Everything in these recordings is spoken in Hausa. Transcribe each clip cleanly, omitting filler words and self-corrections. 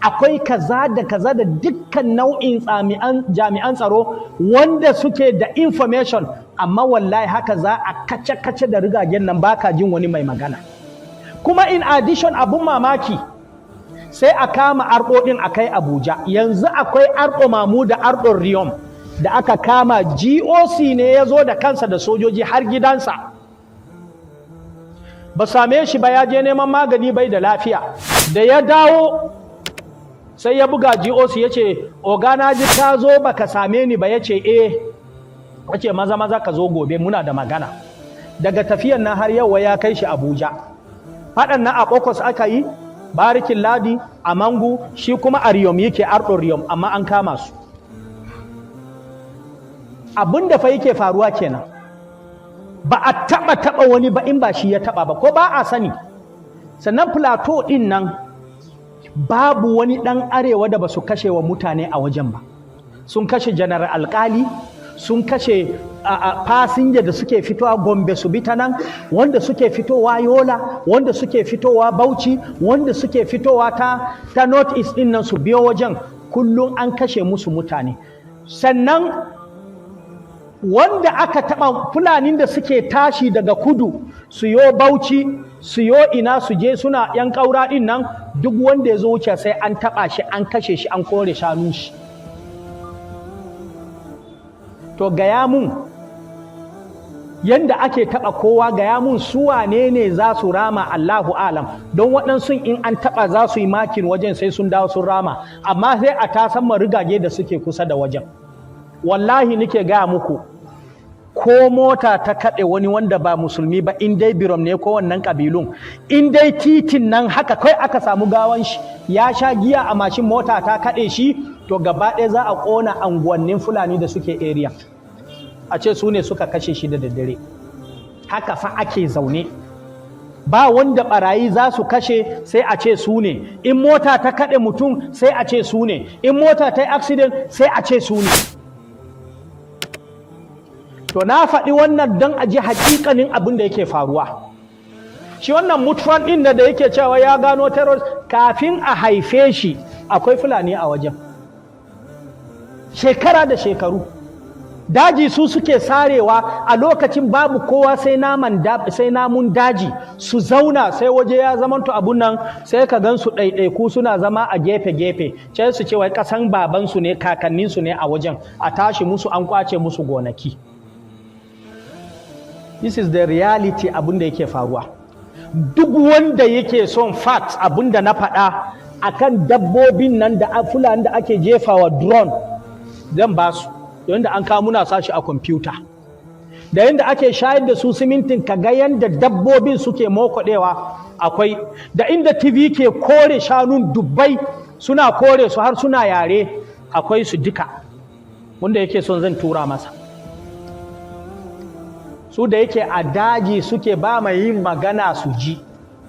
akwai kaza da kaza da dukkan nau'in jami'an tsaro wanda suke da information, amma wallahi haka za a kace-kace da rigagen nan baka jin wani mai magana. Kuma in addition abun mamaki sai a kama arɗoɗin a kai Abuja. Yanzu akwai arɗo mamu da arɗon Riyom da aka kama, GOC ne ya zo da kansa da sojoji har gidansa. Ba same shi ba, ya je neman magani bai da lafiya. Da ya dawo sai ya buga GOC ya ce, oga na ji ka zo baka same ni ba, ya ce ya ce maza ka zo gobe muna da magana. Daga tafiyan nan har yau ya kai shi Abuja. Faɗan na a Bokos aka yi, Barikin Ladi, a Mangu, shi kuma a Riyom yake, arɗon Riyom, amma an kama su. Abin da fa yake faruwa kenan. Ba a taɓa wani ba in ba shi ya taɓa ba, ko ba a sani. Sannan Plateau ɗin nan babu wani ɗan arewa da ba su kashe wa mutane a wajen ba. Sun kashe Janar Alkali, sun kashe fasinja da suke fitowa Gombe su bi ta nan, wanda suke fitowa Yola, wanda suke fitowa Bauchi, wanda suke fitowa ta North East ɗin nan su biyo wajen, kullum an kashe musu mutane. Sannan wanda aka taɓa Fulanin da suke tashi daga kudu su yo Bauchi, su yo ina su je suna ‘yan ƙaura ɗin nan, duk wanda ya zo wuce sai an taɓa shi, an kashe shi, an kore shanun shi. To gaya mun yanda ake taɓa kowa, gaya mun su wane ne za su rama, Allahu alam. Don waɗansu in an taɓa za su yi makin wajen sai sun dawo sun rama, amma sai a tasan marigage da suke kusa da wajen. Wallahi nike gaya muku, ko mota ta kaɗe wani wanda ba musulmi ba, in dai Birom ne ko wannan ƙabilun, in dai titin nan haka kai aka samu gawan shi ya sha giya a mashin, mota ta kaɗe shi, to gaba ɗaya za a ƙona anguwannin Fulani da suke area, a ce su ne suka kashe shi da daddare. Haka fa ake zaune, ba wanda ɓarayi za su kashe sai a ce su ne, in mota ta kaɗe mutum sai a ce su ne, in mota ta yi accident sai a ce su ne. To na faɗi wannan don a ji haƙiƙanin abin da yake faruwa. Shi wannan mutuwan ɗin da yake cewa ya gano terrorist, kafin a haife shi akwai Fulani a wajen. Shekara da shekaru. Daji su suke sarewa, a lokacin babu kowa sai namun daji su zauna, sai waje ya zamanto abun nan, sai ka gan su ɗaiɗaiku suna zama a gefe-gefe, sai su ce wai ƙasan babansu ne, kakanninsu ne a wajen, a tashi musu an kwace musu gonaki. This is the reality abin da yake faruwa. Duk wanda yake son facts abin da na faɗa akan dabbobin nan da Fulani da ake jefawa drone, zan ba su. Yanda an kawo muna sashi a kwamfuta. Da yanda ake shayar da su simintin, ka ga yanda dabbobin suke mokoɗewa akwai. Da inda TV ke kore shanun dubbai suna kore su har suna yare, akwai su duka. Wanda yake son zan tura masa. Su da yake a daji suke, ba mai yin magana su ji,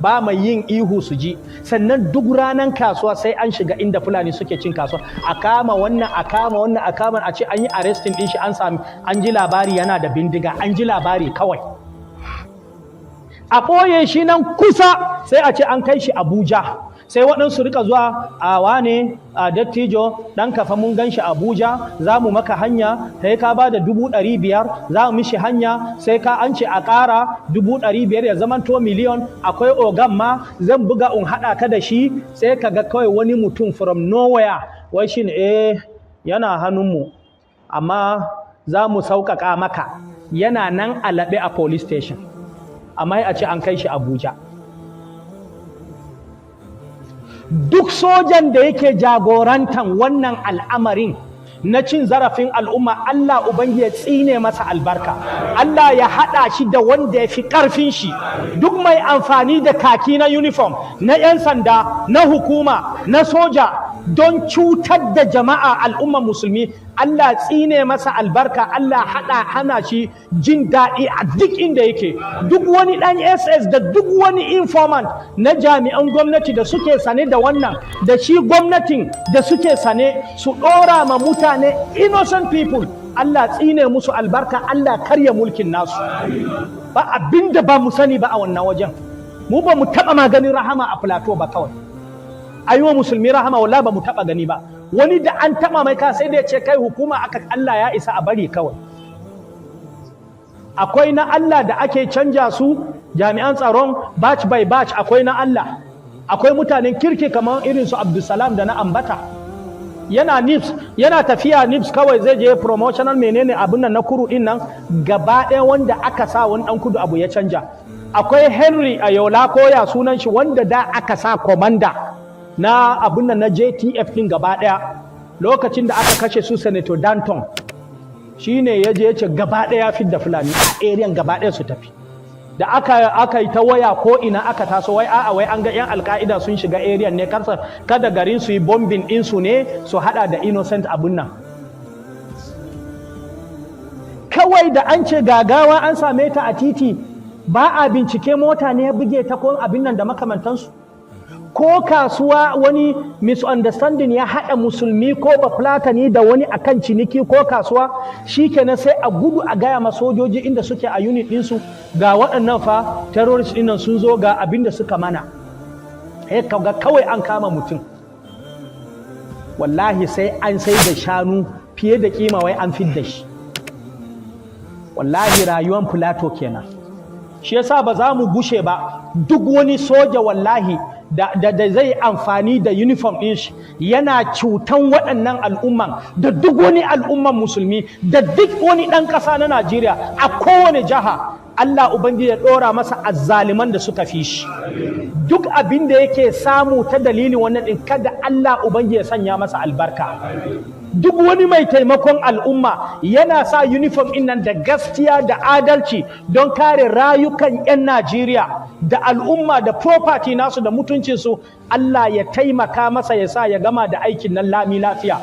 ba mai yin ihu su ji. Sannan duk ranar kasuwa sai an shiga inda Fulani suke cin kasuwa, a kama wannan, a kama wannan, a kama, a ce an yi arresting din shi, an ji labari yana da bindiga, an ji labari kawai. A ɓoye shi nan kusa sai a ce an kai shi Abuja. Sai waɗansu rika zuwa, a wane a dattijo ɗan kafa mun gan shi Abuja, za mu maka hanya, sai ka ba da 500,000 za mu mishi hanya, sai ka an ce a ƙara 500,000 ya zamanto miliyon, akwai ogan ma zan buga in haɗa ka da shi. Sai ka ga kawai wani mutum from nowhere, wai shi ne yana hannunmu, amma za mu sauƙaƙa maka, yana nan a laɓe a police station, amma a ce an kai shi Abuja. Duk sojan da yake jagorantan wannan al'amarin na cin zarafin al'umma, Allah Ubangi ya tsine masa albarka, Allah ya haɗa shi da wanda ya fi ƙarfin shi. Duk mai amfani da kaki na uniform, na 'yan sanda, na hukuma, na soja don cutar da jama'a al'umma musulmi, Allah tsine masa albarka, Allah hana shi jin daɗi a duk inda yake. Duk wani ɗan SS da duk wani informant na jami'an gwamnati da suke sane da wannan, da shi gwamnatin da suke sane, su ɗora ma mutane innocent people, Allah tsine musu albarka, Allah karya mulkin nasu. Ba abinda ba mu sani ba a wannan wajen. Mu ba mu taɓa maganin rahama a Plateau ba kawai. ayi wa musulmi rahama wallahi ba mu taba gani ba. Wani da an taba mai ka sai da ya ce kai hukuma aka Allah ya isa a bari kawai. Akwai na Allah da ake canja su jami'an tsaron batch by batch, akwai na Allah. Akwai mutanen kirki kamar irin su Abdulsalam da na ambata. Yana NIPS, yana tafiya NIPS kawai zai je promotional menene abin nan na kuru din nan gaba ɗaya wanda aka sa wani ɗan kudu abu ya canja. Akwai Henry a Yola koya sunan shi wanda da aka sa komanda na abin nan na JTF din gaba ɗaya lokacin da aka kashe su Senator Danton shine ya je ya ce gaba ɗaya fidda Fulani a area gaba ɗaya su tafi. Da aka yi ta waya ko ina aka taso wai a'a wai an ga yan alka'ida sun shiga area ne kada garin su yi bombing din su ne su hada da innocent abun nan. Kawai da an ce gagawa an same ta a titi ba a bincike mota ne ya buge ta ko abin nan da makamantansu. Ko kasuwa wani misunderstanding ya haɗa musulmi ko bafulatani da wani akan ciniki ko kasuwa shikenan sai a gudu a gaya ma sojoji inda suke a unit ɗinsu ga waɗannan fa terrorist ɗinnan sun zo ga abin da suka mana. Ga kawai an kama mutum wallahi sai an sai da shanu fiye da kima wai an fidda shi. Wallahi rayuwan Plateau kenan. Shi yasa ba za mu gushe ba, duk wani soja wallahi da zai amfani da uniform ɗin shi yana cutan waɗannan al'umman da duk wani al'umman musulmi da duk wani ɗan ƙasa na Najeriya a kowane jiha. Allah Ubangiji ya ɗora masa azzaliman da suka fi shi. Duk abin da yake samu ta dalilin wannan ɗin kada Allah Ubangiji ya sanya masa albarka. Duk wani mai taimakon al'umma yana sa uniform ɗin nan da gaskiya da adalci don kare rayukan 'yan Najeriya da al'umma da property nasu da mutuncinsu. Allah ya taimaka masa ya sa ya gama da aikin nan lami lafiya.